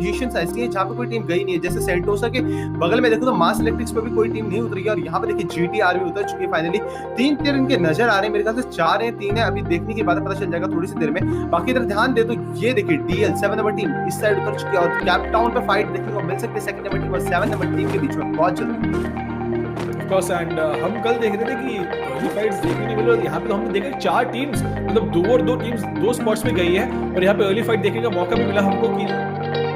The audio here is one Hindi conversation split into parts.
पोजीशंस ऐसी हैं जहाँ पे कोई टीम गई नहीं है। जैसे सेंटोसा के बगल में देखो तो मास इलेक्ट्रिक्स पे भी कोई टीम नहीं उतरी है, और यहाँ पे देखिए जीटीआर भी उतर चुकी है फाइनली। 3 प्लेयर इनके नजर आ रहे हैं, मेरे ख्याल से 4 है 3 है, अभी देखने के बाद पता चल जाएगा थोड़ी सी देर में। बाकी इधर ध्यान दे तो ये देखिए डीएल 7 नंबर टीम इस साइड उतर चुकी है, और कैप टाउन पे फाइट देखने को मिल सकती है सेकंड नंबर टीम और 7 नंबर टीम के बीच में बहुत जल्द। एंड हम कल देख रहे थे कि अर्ली फाइट्स देखने नहीं मिले, और यहाँ पे तो हमने देखा 4 टीम्स मतलब 2 टीम्स 2 स्पॉट्स में गई है, और यहाँ पे अर्ली फाइट देखने का मौका भी मिला हमको। कि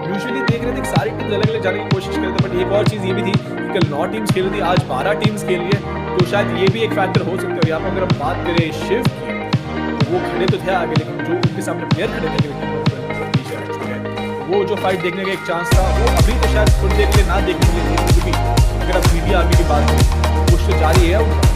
यूजुअली देख रहे थे कि सारी टीम्स अलग अलग जाने की कोशिश कर रहे थे, बट एक और चीज़ ये भी थी कि कल 9 टीम्स खेल रही थी, आज 12 टीम्स खेल रही है, तो शायद ये भी एक फैक्टर हो सकता है। और यहाँ पर अगर हम बात करें शिव की, तो वो खड़े तो थे आगे, लेकिन जो उनके सामने प्लेयर खड़े थे वो जो फाइट देखने का एक चांस था वो अभी तो शायद थोड़ी देर के लिए ना देखने के लिए, क्योंकि अगर आप बीबी आर्मी की बात करें कुछ तो जारी है उनका।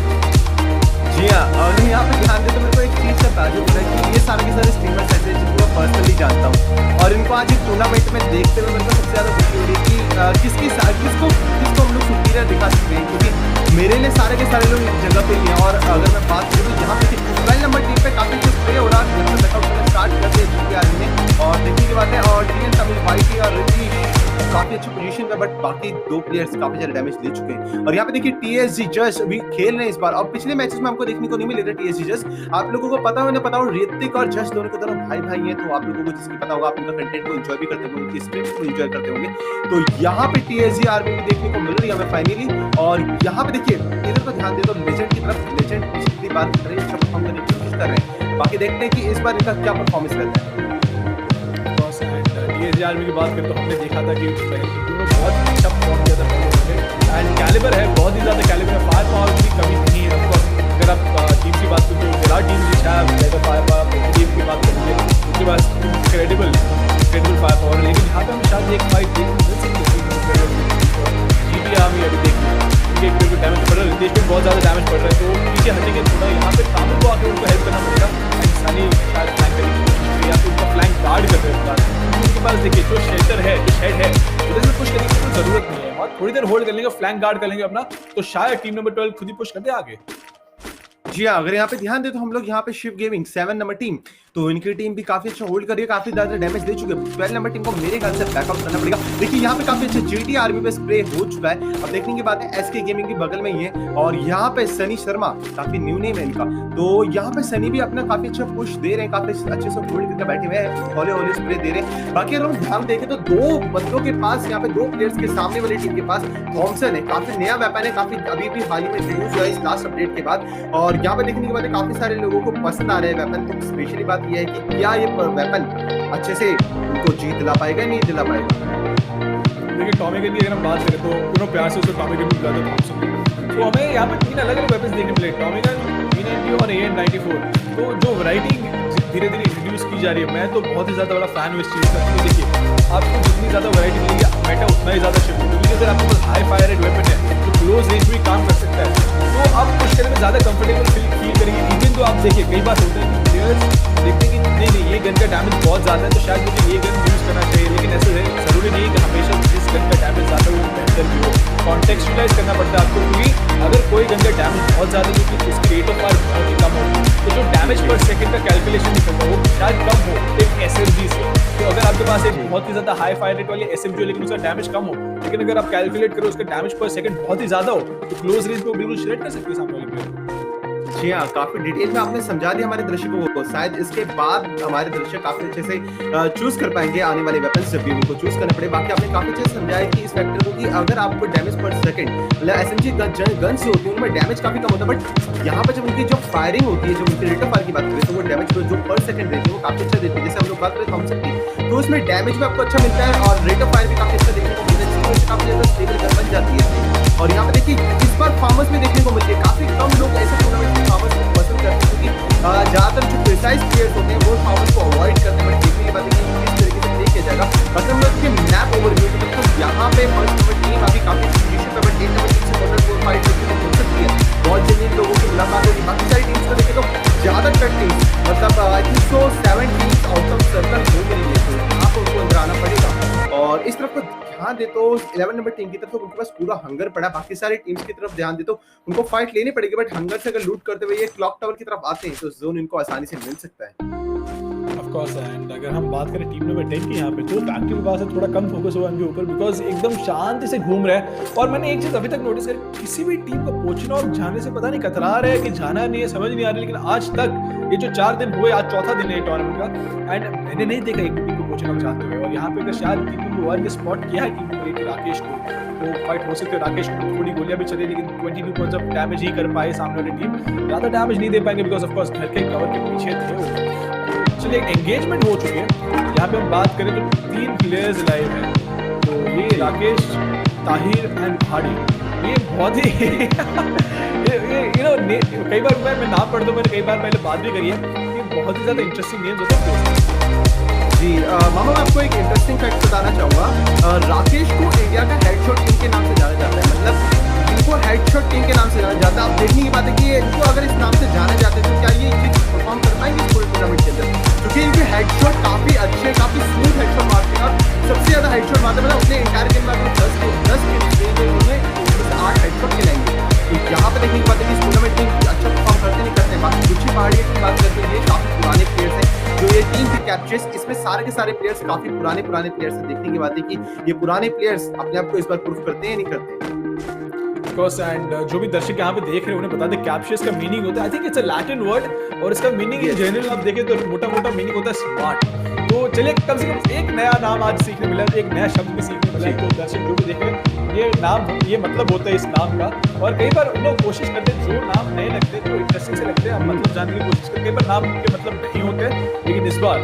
जी हाँ, और यहाँ पे ध्यान दे तो मेरे को एक चीज का ताजुब है कि ये सारे के सारे स्ट्रीमर्स ऐसे जिनको मैं पर्सनली जानता हूँ, और इनको आज इस टूर्नामेंट में देखते हुए मेरे को सबसे ज्यादा खुशी हो रही है कि किसको हम लोग सुपीरियर दिखा सकते हैं, क्योंकि मेरे लिए सारे के सारे लोग एक जगह पे ही हैं। और अगर मैं बात करूँ तो यहाँ पे 12 नंबर टीम पे काफी कुछ प्ले हो रहा है, स्टार्ट करते हैं जीटीआर में, और देखने की बात है और टीएन तमिल वाईटी और रिद्धि काफी अच्छी पोजीशन पे, बट बाकी 2 प्लेयर्स काफी ज्यादा डैमेज ले चुके हैं। और यहाँ पे देखिए टीएसजी जस्ट भी खेल रहे हैं इस बार, और पिछले मैचेस में हमको देखने को नहीं मिले थे टीएसजी जस्ट। आप लोगों को पता हो ना पता हो, ऋतिक और जस्ट दोनों को दोनों भाई भाई हैं, तो आप लोगों को जिसकी पता होगा आप उनका कंटेंट को एंजॉय भी करते होंगे, उनकी स्क्रिप्ट को एंजॉय करते होंगे। तो यहाँ पे टीएसजी आर्मी भी देखने को मिल रही है हमें फाइनली। और यहाँ पे देखिए इधर तो ध्यान दे तो लेजेंड की तरफ, लेजेंड पिछली बार अच्छा परफॉर्म करने की कोशिश कर रहे हैं, बाकी देखते हैं कि इस बार इनका क्या परफॉर्मेंस रहता है। टीएसजी आर्मी की बात करें तो हमने देखा था कि बहुत अच्छा परफॉर्म किया था एंड कैलिबर है, बहुत ही ज्यादा कैलिबर है, फायर पावर की कमी नहीं है। ऑफ कोर्स अगर आप टीम की बात करें तो विराट टीम जो है फायर पावर टीम की बात करेंगे उसके पास इनक्रेडिबल फायर पावर, लेकिन यहाँ पे हमें शायद एक फाइट देखने मिल सकती है। जीटी आर्मी अभी देखिए उनके डैमेज पड़ रहा है, रितेश पे बहुत ज्यादा डैमेज पड़ रहा है, तो पीछे हटेंगे थोड़ा, यहाँ पे कामल को आकर उनको हेल्प करना पड़ेगा। इंसानी शायद फ्लैंक करने की कोशिश करें, या फिर उनका फ्लैंक गार्ड कर रहे हैं, उनके पास देखिए जो शेल्टर है, जो शेड है, उधर से पुश करने की कोई जरूरत नहीं है, और थोड़ी देर होल्ड कर लेंगे, फ्लैंक गार्ड कर लेंगे अपना, तो शायद टीम नंबर 12 खुद ही पुश कर दे आगे। जी हाँ, अगर यहाँ पे ध्यान दे तो हम लोग यहाँ पे शिव गेमिंग 7 नंबर टीम, तो इनकी टीम भी काफी अच्छा होल्ड कर रही है, काफी ज्यादा डैमेज दे चुके हैं। 12 नंबर टीम को मेरे ख्याल से बैकआउट करना पड़ेगा। देखिए यहाँ पे काफी अच्छा जीटी आर्मी पे स्प्रे हो चुका है, अब देखने की बात है एसके गेमिंग के बगल में ही है, और यहाँ पे सनी शर्मा काफी न्यू नेम है इनका, तो यहाँ पे सनी भी अपना काफी अच्छा पुश दे रहे हैं, काफी अच्छे से होल्ड करके बैठे हुए हैं, हौले हौले स्प्रे दे रहे हैं। बाकी अगर हम ध्यान देखें तो 2 बंदों के पास, यहाँ पे 2 प्लेयर्स के सामने वाली टीम के पास थॉमसन है, काफी नया वेपन है, काफी अभी भी हाल ही में इंट्रोड्यूस हुआ है इस लास्ट अपडेट के बाद, और यहाँ पे देखने के बाद काफी सारे लोगों को पसंद आ रहे हैं वेपन। तो स्पेशली बात यह है कि क्या ये वेपन अच्छे से उनको जीत दिला पाएगा नहीं दिला पाएगा। देखिए टॉमी गन की अगर हम बात करें तो दोनों प्यार से उसको टॉमी गन भी बुलाते हैं, तो हमें यहाँ पे 3 अलग अलग वेपन्स देखने मिले, टॉमी गन, P90 और AN94, तो जो वैरायटी धीरे धीरे इंट्रोड्यूस की जा रही है, मैं तो बहुत ही ज्यादा बड़ा फैन हूँ इस चीज़ का। क्योंकि देखिए आपको जितनी ज्यादा वैरायटी मिलेगी मेटा उतना ही ज्यादा शिफ्ट होगा, क्योंकि अगर आपके पास हाई फायर रेट वेपन है तो क्लोज रेंज में काम कर सकता है, तो आप पुश करने में ज्यादा कंफर्टेबल फील करेंगे। इवन तो आप देखिए कई बार होता है कि प्लेयर्स देखते हैं कि नहीं ये गन का डैमेज बहुत ज्यादा है, तो शायद मुझे ये गन यूज करना चाहिए, लेकिन ऐसे है जरूरी नहीं है कि हमेशा जिस गन का डैमेज ज्यादा वो बेहतर भी हो, कॉन्टेक्चुअलाइज करना पड़ता है आपको, क्योंकि अगर कोई गन का डैमेज बहुत ज्यादा है तो उसकी रेट ऑफ फायर बहुत ही कम हो, तो जो डैमेज पर सेकंड का कैलकुलेशन निकलता है वो शायद कम हो एक एसएमजी से। तो अगर आपके पास एक बहुत ही ज्यादा हाई फायर रेट वाली एसएमजी हो लेकिन उसका डैमेज कम हो, लेकिन अगर आप कैलकुलेट करो उसका डैमेज पर सेकंड बहुत ही ज्यादा हो, तो क्लोज रेंज को बिल्कुल श्रेड कर सकते हो सामने वाले प्लेयर। जी हाँ, काफी डिटेल में आपने समझा दिया हमारे दर्शकों को, शायद इसके बाद हमारे दर्शक काफी अच्छे से चूज कर पाएंगे आने वाले वेपन्स जब भी उनको चूज करने पड़े। बाकी आपने काफी अच्छे से समझाया कि इस फैक्टर को कि अगर आपको डैमेज पर सेकंड मतलब एसएमजी गन्स होती है उनमें डैमेज काफी कम होता है, बट यहाँ पे जब उनकी जो फायरिंग होती है, जब उनकी रेट ऑफ फायर की बात करें तो वो डैमेज जो पर सेकंड देती है वो काफी अच्छा देती है। जैसे हम लोग बात करें थॉमसन की, तो उसमें डैमेज भी आपको अच्छा मिलता है और रेट ऑफ फायर भी काफी अच्छा देखने को मिलता है, जिसकी काफी ज्यादा स्टेबल गन बन जाती है। और यहाँ पे देखिए इस बार फार्मर्स में देखने को मिलती है, काफी कम लोग ऐसे टूर्नामेंट में फार्मर्स को पसंद करते हैं, क्योंकि ज्यादातर जो प्रिसाइज प्लेयर्स होते हैं वो फार्मर्स को अवॉइड करते हैं। बट देखने की बात है कि किस तरीके से प्ले किया जाएगा। अगर हम लोग मैप ओवरव्यू तो यहाँ पे फर्स्ट नंबर टीम अभी काफी पोजीशन पे, बट 8 नंबर टीम से कॉर्नर 4 फाइट देखने को मिल सकती है। बहुत जल्दी लोगों की मुलाकात होगी। बाकी सारी टीम्स को देखें तो ज्यादातर टीम्स मतलब I think so 7 teams out of circle हो गई है, तो यहाँ पर उनको अंदर आना पड़ेगा। और इस तरफ को ध्यान दे तो 11 नंबर टीम की तरफ तो उनके पास पूरा हंगर पड़ा, बाकी सारी टीम्स की तरफ ध्यान दे तो उनको फाइट लेनी पड़ेगी, बट हंगर से अगर लूट करते हुए ये क्लॉक टावर की तरफ आते हैं तो जोन इनको आसानी से मिल सकता है। कोर्स एंड अगर हम बात करें टीम नंबर 10 की यहाँ पे तो फैक्ट्री के पास थोड़ा कम फोकस हुआ इनके ऊपर बिकॉज एकदम शांति से घूम रहा है। और मैंने एक चीज अभी तक नोटिस करी, किसी भी टीम को पोचिनोक जाने से पता नहीं कतरा रहा है कि जाना नहीं है, समझ नहीं आ रही। लेकिन आज तक ये जो 4 दिन हुए, आज चौथा दिन है टूर्नामेंट का एंड मैंने नहीं देखा एक टीम को पोचिनोक जाते हुए। और यहाँ पे अगर शायद टीम नंबर 1 ने स्पॉट किया है टीम नंबर 8 राकेश को, तो फाइट हो सकती है। राकेश को थोड़ी गोलियां भी चली लेकिन 22 पॉइंट्स ऑफ डैमेज ही कर पाए सामने वाली टीम, ज्यादा डैमेज नहीं दे पाएंगे बिकॉज ऑफ कोर्स घर के कवर के पीछे थे वो। चलिए एंगेजमेंट हो चुकी है। यहाँ पे हम बात करें तो 3 प्लेयर्स लाइव हैं, तो ये राकेश, ताहिर एंड भाड़ी, ये बहुत ही यू नो कई बार मैं नाम पढ़ दूं, मैंने कई बार पहले बात भी करी है, ये बहुत ही ज्यादा इंटरेस्टिंग गेम्स होते हैं। जी मामा, मैं आपको एक इंटरेस्टिंग फैक्ट बताना चाहूँगा। राकेश को इंडिया का हेडशॉट टीम के नाम से जाना जाता है, मतलब इनको हेडशॉट टीम के नाम से जाना जाता है। अब देखने की बात है कि इनको अगर इस नाम से जाने जाते तो क्या ये चीज परफॉर्म कर पाएंगे पूरे टूर्नामेंट के अंदर, क्योंकि इनके हेडशॉट काफी अच्छे, काफी स्मूथ हेडशॉट मारते हैं और सबसे ज्यादा हेडशॉट मारते हैं। मतलब अपने इंटायर गेम में 10 उन्होंने 8 हेडशॉट खिलाएंगे। तो यहाँ पे देखने की बात है कि इस टूर्नामेंट में अच्छा परफॉर्म करते नहीं करते। बाकी गुच्छी पहाड़ी की बात करते हैं, ये काफी पुराने प्लेयर्स हैं जो ये टीम की कैप्चर्स, इसमें सारे के सारे प्लेयर्स काफी पुराने प्लेयर्स हैं। देखने की बात है कि ये पुराने प्लेयर्स अपने आप को इस बार प्रूफ करते हैं या नहीं करते। एंड जो भी दर्शक यहाँ पे देख रहे हैं उन्हें बता दें कैप्चर्स का मीनिंग होता है, I think it's a Latin word और इसका मीनिंग इन जनरल आप देखें तो मोटा मीनिंग होता है स्मार्ट। तो चलिए कम से कम एक नया नाम आज सीखने मिला, एक नया शब्द भी सीखने मिला। तो दर्शक जो भी देख रहे हैं ये नाम, ये मतलब होता है इस नाम का। और कई बार लोग कोशिश करते हैं, जो नाम नए लगते हैं तो इंटरेस्टिंग से लगते हैं, मतलब जानने की कोशिश करते हैं, कई बार नाम के मतलब नहीं होते, लेकिन इस बार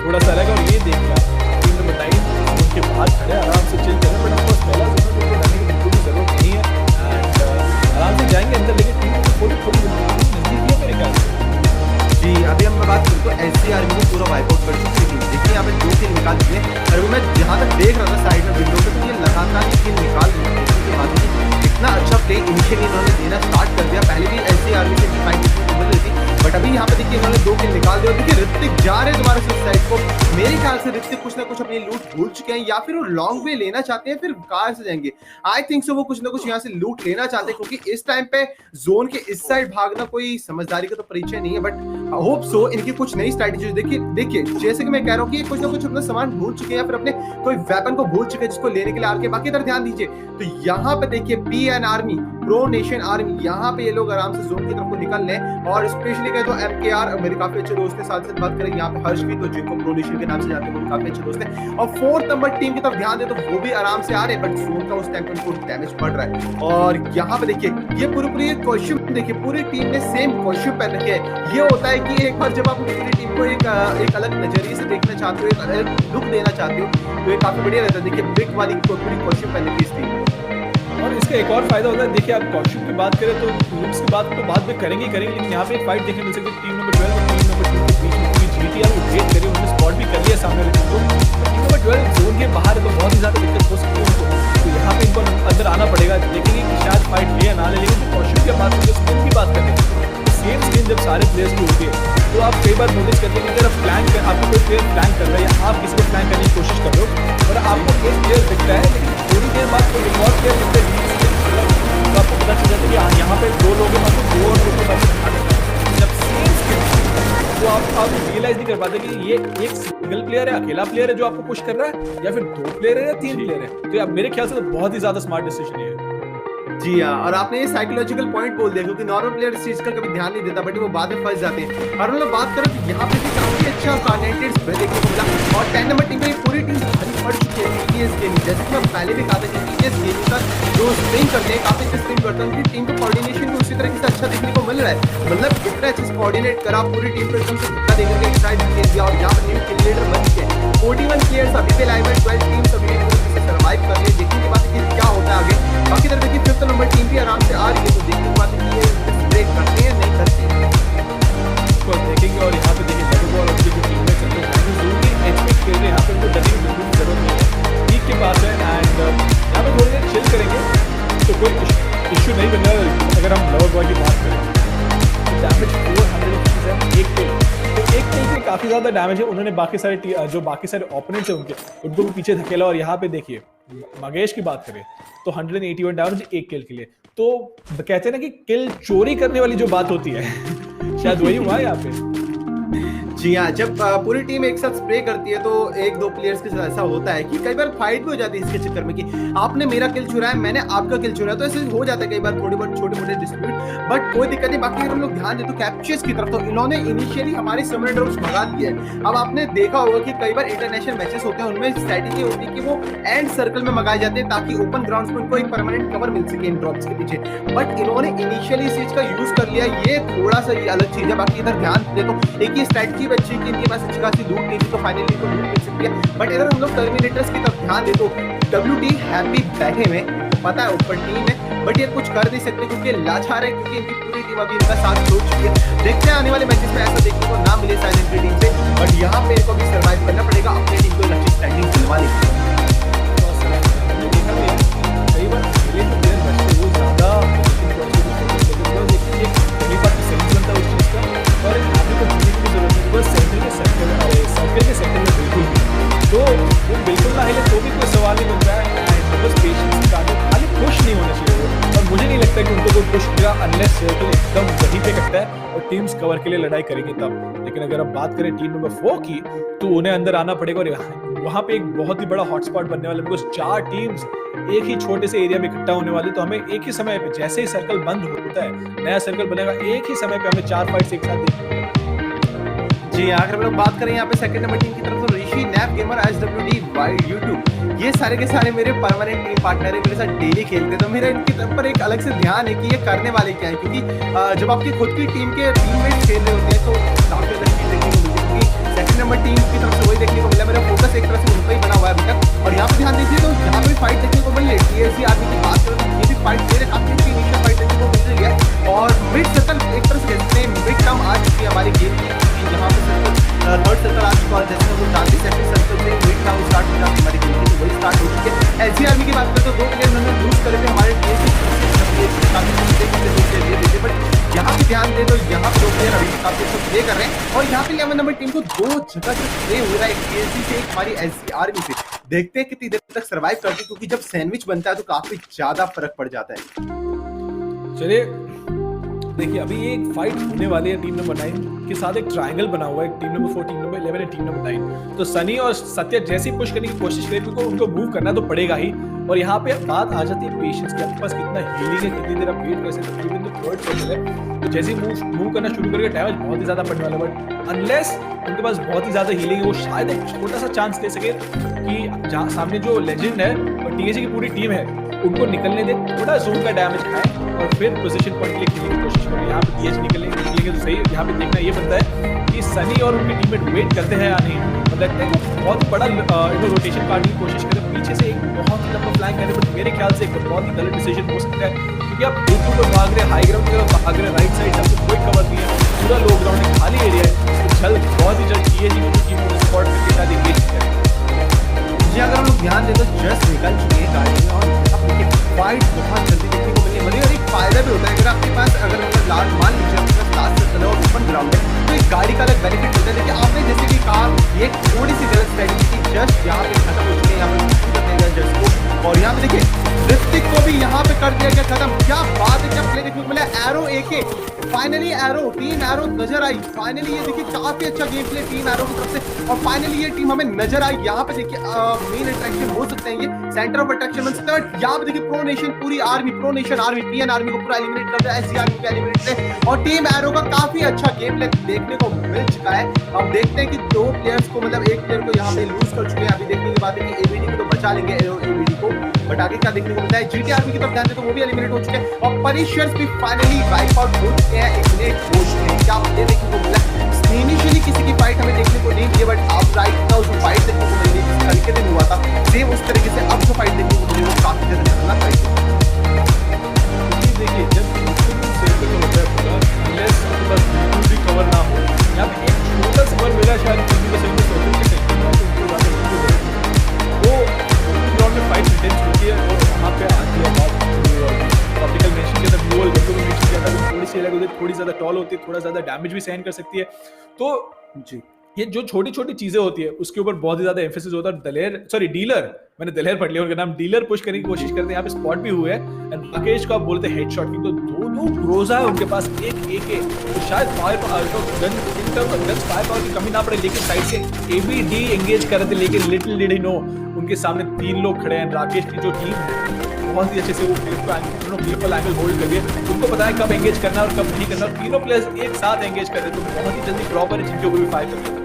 थोड़ा सा अलग। और ये देखना टीम नंबर 9 उनके बाहर खड़े आराम से चिल कर रहे हैं, बट पहला जोन की बिल्कुल भी जरूरत नहीं है एंड आराम से जाएंगे अंदर, लेकिन टीम को थोड़ी नजदीक है मेरे ख्याल से। जी अभी हम बात करें तो एससी आर्मी को पूरा वाइप आउट कर चुकी थी। देखिए यहाँ पे 2 किल निकाल दिए और वो मैं जहाँ तक देख रहा था साइड में विंडो पे, तो ये लगातार किल निकाल इतना अच्छा प्ले इनिशियली इन्होंने देना स्टार्ट कर दिया। पहले भी एससी आर्मी से फाइट देखने को मिल रही थी, बट अभी यहाँ पे देखिए इन्होंने 2 किल निकाल दिया। देखिए ऋतिक जा रहे हैं दोबारा से साइड को। मेरे ख्याल से ऋतिक कुछ ना कुछ अपनी लूट भूल चुके हैं, या फिर वो लॉन्ग वे लेना चाहते हैं, फिर कार से जाएंगे। आई थिंक सो वो कुछ ना कुछ यहाँ से लूट लेना चाहते हैं, क्योंकि इस टाइम पे जोन के इस साइड भागना कोई समझदारी का तो परिचय नहीं है। बट होप सो इनकी कुछ नई स्ट्रैटेजी देखिए जैसे कि मैं कह रहा हूँ कि कुछ ना कुछ अपना सामान भूल चुके हैं, या फिर अपने कोई वेपन को भूल चुके हैं जिसको लेने के लिए आके। बाकी इधर ध्यान दीजिए तो यहाँ पे देखिए PN army, pro nation army, यहाँ पे ये लोग आराम से जोन की तरफ को निकल रहे हैं। और स्पेशली कहे तो एमकेआर मेरे काफी अच्छे दोस्त हैं। साथ बात करें यहाँ पे हर्ष भी, तो जिनको प्रो नेशन के नाम से जाते हैं वो काफी अच्छे दोस्त हैं। और 4th नंबर टीम की तरफ ध्यान दे तो वो भी आराम से आ रहे हैं, बट जोन का उस टाइम पर उनको डैमेज पड़ रहा है। और यहाँ पे देखिए ये पूरी कॉस्ट्यूम देखिए, पूरी टीम ने सेम कॉस्ट्यूम पहन रखे हैं। ये होता है कि एक बार जब आप पूरी टीम को एक अलग नजरिए से देखना चाहते हो, एक अलग लुक देना चाहते हो, तो ये काफी बढ़िया रहता है। देखिए बिग वाली पूरी कॉस्ट्यूम पहन रखी है इस टीम। और इसका एक और फायदा होता है, देखिए आप कॉस्ट्यूम की बात करें तो लुक्स की बात तो बाद में करेंगे, लेकिन यहाँ पे एक फाइट देखने मिल सकती है टीम नंबर 12 और टीम नंबर 2 के बीच में। पूरी जीटीआर को ब्रेक करी, उन्होंने स्पॉट भी कर लिया सामने वाली टीम को। टीम नंबर 12 जोन के बाहर तो बहुत ही ज्यादा दिक्कत हो सकती है उनको, तो यहाँ पे इनको अंदर आना पड़ेगा। देखेंगे कि शायद फाइट ले या ना ले, लेकिन कॉस्ट्यूम की बात करें, स्किन की बात करें, सेम स्किन जब सारे प्लेयर्स की होती है तो आप कई बार नोटिस करते हैं कि अगर आपको कोई प्लेयर फ्लैंक कर रहा है या आप किसी को फ्लैंक करने की कोशिश कर रहे हो और आपको एक प्लेयर दिखता है, लेकिन थोड़ी देर बाद कोई एक और प्लेयर दिखता है, तो आपको पता चल जाता है कि यहाँ पे 2 लोगों में 2 और लोगों के पास जब सेम स्किन, तो आप रियलाइज नहीं कर पाते कि ये एक सिंगल प्लेयर है, अकेला प्लेयर है जो आपको पुश कर रहा है, या फिर 2 प्लेयर है या 3 प्लेयर है। तो मेरे ख्याल से तो बहुत ही ज्यादा स्मार्ट डिसीजन है। जी हाँ, और आपने ये साइकोलॉजिकल पॉइंट बोल दिया, क्योंकि नॉर्मल प्लेयर इस चीज का कभी ध्यान नहीं देता, बट वो बाद में फंस जाते हैं। और हम लोग बात करें तो यहाँ पे भी काफी अच्छा कैंडिडेट्स देखने को मिला। और 10 नंबर टीम में पूरी टीम भारी पड़ चुकी है टीटीएस गेमिंग। जैसे कि मैं पहले भी कहा था कि टीटीएस गेमिंग का जो स्ट्रीम करते हैं, काफी अच्छे स्ट्रीम करते हैं, उनकी टीम को कोऑर्डिनेशन भी उसी तरीके से अच्छा देखने को मिल रहा है। मतलब इतना अच्छे से कोऑर्डिनेट करा, पूरी टीम को एकदम से धक्का देकर के एक साइड खेल दिया। और यहाँ पर न्यू किल लीडर बन चुके हैं। 41 प्लेयर्स अभी पे लाइव है, 12 टीम्स अभी भी सर्वाइव कर रही है। देखने की बात है कि क्या होता है आगे। बाकी तरफ देखिए 5th नंबर टीम भी आराम से आ रही है, तो देखने की बात है कि ये ब्रेक करते हैं नहीं करते हैं, तो देखेंगे। और यहाँ पे देखिए जरूर और जो टीम में चलते हैं जरूरी एचपी खेल रहे हैं, यहाँ पे उनको डरने की बिल्कुल जरूरत नहीं है, ठीक के पास है। एंड यहाँ पे थोड़ी देर चिल करेंगे तो कोई इश्यू नहीं बन रहा। अगर हम लवर बॉय की बात करें तो डैमेज 457 एक किल, तो एक किल से काफी ज्यादा डैमेज है। उन्होंने बाकी सारे ओपोनेंट्स हैं उनको भी पीछे धकेला। और यहाँ पे देखिए मगेश की बात करें तो 181 डैमेज एक किल के लिए। तो कहते हैं ना कि किल चोरी करने वाली जो बात होती है शायद वही हुआ है यहाँ पे। जी हाँ, जब पूरी टीम एक साथ स्प्रे करती है तो 1-2 प्लेयर्स के साथ ऐसा होता है कि कई बार फाइट भी हो जाती है इसके चक्कर में कि आपने मेरा किल चुराया, मैंने आपका किल चुराया, तो ऐसे हो जाता है कई बार थोड़ी बहुत छोटे-मोटे डिस्प्यूट, बट कोई दिक्कत नहीं। बाकी अगर हम लोग ध्यान दें तो कैप्चर्स की तरफ तो इन्होंने इनिशियली हमारे समर ड्रॉप्स भगा दिए हैं। अब आपने देखा होगा कि कई बार इंटरनेशनल मैचेस होते हैं, उनमें स्ट्रैटेजी होती है कि वो एंड सर्कल में मंगाए जाते हैं ताकि ओपन ग्राउंड्स में उनको एक परमानेंट कवर मिल सके इन ड्रॉप्स के पीछे, बट इन्होंने इनिशियली इस चीज का यूज कर लिया, ये थोड़ा सा ये अलग चीज है। बाकी इधर ध्यान दे तो एक ही स्ट्रैटेजी बची कि इनके पास अच्छी खासी लूट नहीं थी, तो फाइनली को लूट मिल सकती है। बट इधर हम लोग टर्मिनेटर्स की तरफ ध्यान दे तो WD हैप्पी बैठे में पता है ऊपर टीम है, बट ये कुछ कर नहीं सकते क्योंकि लाचार है, क्योंकि इनकी पूरी टीम अभी इनका साथ छोड़ चुकी है। देखते हैं आने वाले मैचेस में ऐसा देखने को ना मिले शायद इनकी टीम से, बट यहाँ पे इनको भी सर्वाइव करना पड़ेगा अपनी टीम को अच्छी स्टैंडिंग दिलवाने के लिए। कई बार खेले तो प्लेयर बचते वो ज्यादा पहली बार सेंस बनता है उस चीज का, और आगे को जीतने की जरूरत नहीं, बस सर्कल के सेंटर में बिल्कुल नहीं, तो वो बिल्कुल ना हिले तो भी कोई सवाल नहीं बनता है। बस पेशेंस का खाली पुश नहीं होना चाहिए वो, और मुझे नहीं लगता कि उनको कोई पुश किया अनलेस सर्कल एकदम वहीं पे कटता है और टीम्स कवर के लिए लड़ाई करेंगे तब। लेकिन अगर अब बात करें टीम नंबर 4 की, तो उन्हें अंदर आना पड़ेगा और वहां पे एक बहुत ही बड़ा हॉटस्पॉट बनने वाला है, बिकॉज 4 टीम्स एक ही छोटे से एरिया में इकट्ठा होने वाली, तो हमें एक ही समय पे जैसे ही सर्कल बंद होता है नया सर्कल बनेगा, एक ही समय पे हमें 4 फाइट्स एक साथ देखने को मिलेंगी। जी अगर हम लोग बात करें यहाँ पे सेकंड नंबर टीम की तरफ तो Rishi, nap gamer, SWD, wild, YouTube, ये सारे के सारे मेरे परमानेंट टीम पार्टनर है, मेरे साथ डेली खेलते हैं, तो मेरा इनकी तरफ पर एक अलग से ध्यान है कि ये करने वाले क्या है, क्योंकि जब आपकी खुद की टीम के टीममेट्स खेल रहे होते हैं तो काफी अलग चीज देखने को मिलती है। क्योंकि सेकंड नंबर टीम की तरफ से वही देखने को मिला, मेरा फोकस एक तरह से उन पर ही बना हुआ है अभी तक। और यहाँ पे ध्यान दीजिए तो यहाँ पे फाइट देखने को मिल रही है, TSC आर्मी की बात करें तो ये भी फाइट दे रहे, काफी अच्छी इनिशियल फाइट देखने को मिल रही है। और मिड सर्कल एक तरह से कहते हैं मिड टर्म आ चुकी है हमारी गेम की, यहाँ पे सर्कल थर्ड सर्कल आ चुका है, जैसे हम लोग जानते हैं सेकंड सर्कल से मिड टर्म स्टार्ट हो जाती है हमारी गेम की, तो वही स्टार्ट हो चुकी है। LC आर्मी की बात करें तो 2 प्लेयर उन्होंने लूज करे थे हमारे बट यहाँ पे ध्यान दे तो यहाँ पे 2 प्लेयर अभी काफी अच्छा प्ले कर रहे हैं, और यहाँ पे 11 नंबर टीम को 2 जगह से प्ले हो रहा है, एक TSC से एक हमारी LC आर्मी से। देखते हैं कितनी देर तक सर्वाइव करती है, क्योंकि जब सैंडविच बनता है तो काफी ज्यादा फर्क पड़ जाता है। चलिए देखिए, अभी एक फाइट होने वाली है टीम नंबर 9 के साथ, एक ट्रायंगल बना हुआ है, team number 4, team number 11 and team number 9। तो सनी और सत्य जैसे ही पुश करने की कोशिश करें, क्योंकि उनको मूव करना तो पड़ेगा ही, और यहाँ पे बात आ जाती है पेशेंस की, आपके पास कितना हीलिंग है, कितनी देर आप वेट कर सकते हैं, तो थर्ड सर्कल है, तो जैसे ही मूव करना शुरू करेंगे डैमेज बहुत ही ज्यादा पड़ने वाला है, बट अनलेस उनके पास बहुत ही ज्यादा हीलिंग है, वो शायद एक छोटा सा चांस ले सके कि जहाँ सामने जो लेजेंड है और TSC की पूरी टीम है उनको निकलने दे, थोड़ा जोन का डैमेज खाए और फिर पोजीशन पॉइंट के लिए खेलने की कोशिश करें। यहाँ पे TSC निकलेंगे तो सही, यहाँ पे देखना ये बनता है कि सनी और उनकी टीममेट वेट करते हैं या नहीं, और लगता है कि बहुत बड़ा रोटेशन काटने की कोशिश करें, पीछे से एक बहुत ही लंबा फ्लैंक करें, बट मेरे ख्याल से एक बहुत ही गलत डिसीजन हो सकता है, क्योंकि आप एक ऊपर भाग रहे, हाई ग्राउंड की तरफ भाग रहे, राइट साइड आपको कोई कवर नहीं है, पूरा लो ग्राउंड है, खाली एरिया है, तो जल्द बहुत ही जल्द TSC की टीम को स्पॉट करके शायद एंगेज करें। जी अगर हम लोग ध्यान दें तो जस्ट निकल चुकी है गाड़ी में, और फाइट बहुत जल्दी देखने को मिलने वाली है, और एक फायदा भी होता है अगर आपके पास मान लीजिए आपके पास लास्ट सर्कल है और ओपन ग्राउंड है, तो एक गाड़ी का अलग बेनिफिट होता है। लेकिन आपने जैसे कि कहा ये थोड़ी सी गलत स्ट्रेटेजी थी, जस्ट यहाँ पे खत्म हो चुके हैं, यहाँ पे करने गए जस्ट को, और यहाँ पे देखिए ऋतिक को भी यहाँ पे कर दिया गया खत्म। क्या बात है, क्या प्ले देखने को मिला, arrow AK finally arrow team arrow नजर आई, फाइनली ये देखिए काफी अच्छा गेम प्ले टीम एरो की तरफ से, और फाइनली ये टीम हमें नजर आई। यहाँ पे देखिए मेन अट्रैक्शन हो सकते हैं, ये सेंटर ऑफ अट्रैक्शन बन सकता है। यहाँ पे देखिए प्रो नेशन पूरी army, pro nation army PN army को पूरा एलिमिनेट कर दिया, SC आर्मी को एलिमिनेट किया, और टीम एरो का काफी अच्छा गेम प्ले देखने को मिल चुका है। अब देखते हैं कि 2 प्लेयर्स को मतलब एक प्लेयर को यहाँ पे लूज कर चुके हैं, अभी देखने की बात है कि ABD को तो बचा लेंगे ABD को, बट आगे क्या देखने को मिलता है। GT आर्मी की तरफ ध्यान दें तो वो भी एलिमिनेट हो चुके हैं, और पनिशर्स भी फाइनली वाइप आउट हो चुके हैं, एलिमिनेट हो चुके हैं। क्या ये देखने को मिला, इनिशियली किसी की फाइट हमें देखने को नहीं मिली, बट अब राइट नाउ जो फाइट देखने को मिली जिस तरीके से हुआ था, सेम उस तरीके से अब जो फाइट देखने को मिली वो काफी ज्यादा खतरनाक फाइट है। देखिए जब सर्कल होता है पूरा, अनलेस आपके पास बिल्कुल भी कवर ना हो, यहाँ पे एक छोटा सा कवर मिला शायद 20% में सर्कल के सेंटर में, तो उनको ज़्यादा बिल्कुल जरूरत नहीं, वो ग्राउंड में फाइट इंटेंस होती है, और वहाँ पे आती है बात ऑप्टिकल मेंशन के अंदर ग्लोबल वेक्टर में मेंशन किया था, तो थोड़ी सी अलग होती है, थोड़ी ज़्यादा टॉल होती है, थोड़ा ज़्यादा डैमेज भी सहन कर सकती है। तो जी ये जो छोटी छोटी चीजें होती है उसके ऊपर बहुत ही ज्यादा एम्फेसिस होता है। डीलर मैंने दिलेर पढ़ लिया, उनका नाम डीलर पुश करने की कोशिश करते हैं, यहाँ पे स्पॉट भी हुए हैं। एंड राकेश को आप बोलते हैं हेडशॉट की, तो दोनों ग्रोजा है उनके पास, एक AK, तो शायद fire gun in terms of guns fire power की कमी ना पड़े, लेकिन साइड से ABD एंगेज कर रहे थे, लेकिन लिटिल डिड ही नो उनके सामने 3 लोग खड़े हैं। राकेश की जो टीम बहुत ही अच्छे से वो फ्लिप एंगल होल्ड करके उनको पता है कब एंगेज करना और कब नहीं करना, और तीनों प्लेयर्स एक साथ एंगेज कर रहे हैं, तो बहुत ही जल्दी प्रॉपर जिनके ऊपर भी फायर कर रहे हैं।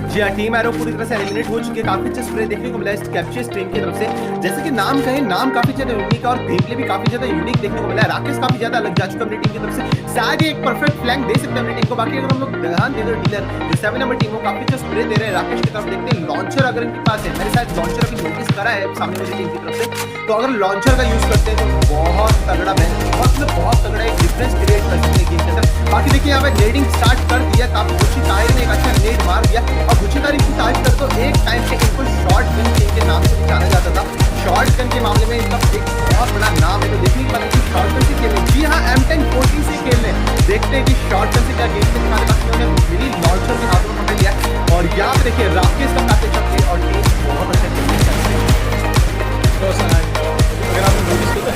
जी हाँ, टीम एरो पूरी तरह से एलिमिनेट हो चुकी है। काफी अच्छा स्प्रे देखने को मिला है कैप्चर्स टीम की तरफ से। जैसे कि नाम कहे, नाम काफी ज्यादा यूनिक है और गेम प्ले भी काफी ज्यादा यूनिक देखने को मिला है। राकेश काफी ज्यादा अलग जा चुका है अपनी टीम की तरफ से, शायद एक परफेक्ट फ्लैंक दे सकते हैं अपनी टीम को। बाकी अगर हम लोग ध्यान दे तो डीलर जो 7 नंबर टीम को काफी अच्छा स्प्रे दे रहे हैं राकेश की तरफ। देखते हैं लॉन्चर अगर इनके पास है, मेरे साथ लॉन्चर अभी नोटिस करा है सामने वाली टीम की तरफ से, तो अगर लॉन्चर का यूज करते हैं तो बहुत तगड़ा बहुत तगड़ा एक डिफरेंस क्रिएट कर सकते हैं गेम के अंदर। बाकी देखिए यहाँ पे नेडिंग स्टार्ट कर दिया, काफी गुच्छी ताहिर ने एक अच्छा नेड मार दिया, और गुच्छी ताहिर की तारीफ कर तो एक टाइम पे इनको शॉर्ट गन टीम के नाम से भी जाना जाता था। शॉर्ट गन के मामले में इनका एक बहुत बड़ा नाम है, तो देखने की बात है शॉर्ट गन से खेल रहे। जी हाँ, M1040 से खेल रहे हैं। देखते हैं कि शॉर्ट गन से क्या गेम से दिखाने का, उन्होंने मिनी लॉन्चर के हाथों में पकड़ लिया, और यहाँ पे देखिए राकेश का काफी अच्छा प्ले और टीम बहुत अच्छा खेल रही है। अगर आपने नोटिस किया तो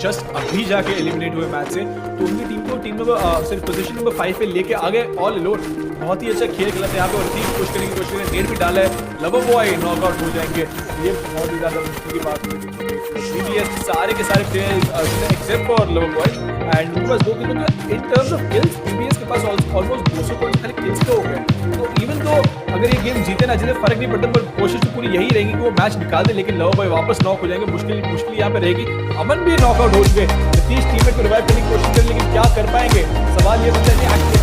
जस्ट अभी जाके एलिमिनेट हुए मैच से, तो उनकी टीम नंबर सिर्फ पोजीशन नंबर 5 पे लेके आ गए ऑल अलोन। बहुत ही अच्छा खेल खेला था यहाँ पे, और टीम पुश करने की कोशिश करें, नेट भी डाला है, लवर बॉय नॉकआउट हो जाएंगे, ये बहुत ही ज्यादा मुश्किल की बात है। BBS सारे के सारे players except for lover boy and उनके पास 2 kilo in terms of kills BBS के पास ऑलमोस्ट 200 पॉइंट खाली किल्स के हो गए। तो इवन तो अगर ये गेम जीते ना जीते फर्क नहीं पड़ता, पर कोशिश तो पूरी यही रहेगी कि वो मैच निकाल दे, लेकिन लवर बॉय वापस नॉक हो जाएंगे, मुश्किल यहाँ पे रहेगी। अमन भी नॉकआउट हो चुके, नीतीश टीममेट को रिवाइव करने की कोशिश करें, लेकिन क्या कर पाएंगे, सवाल ये बनता है।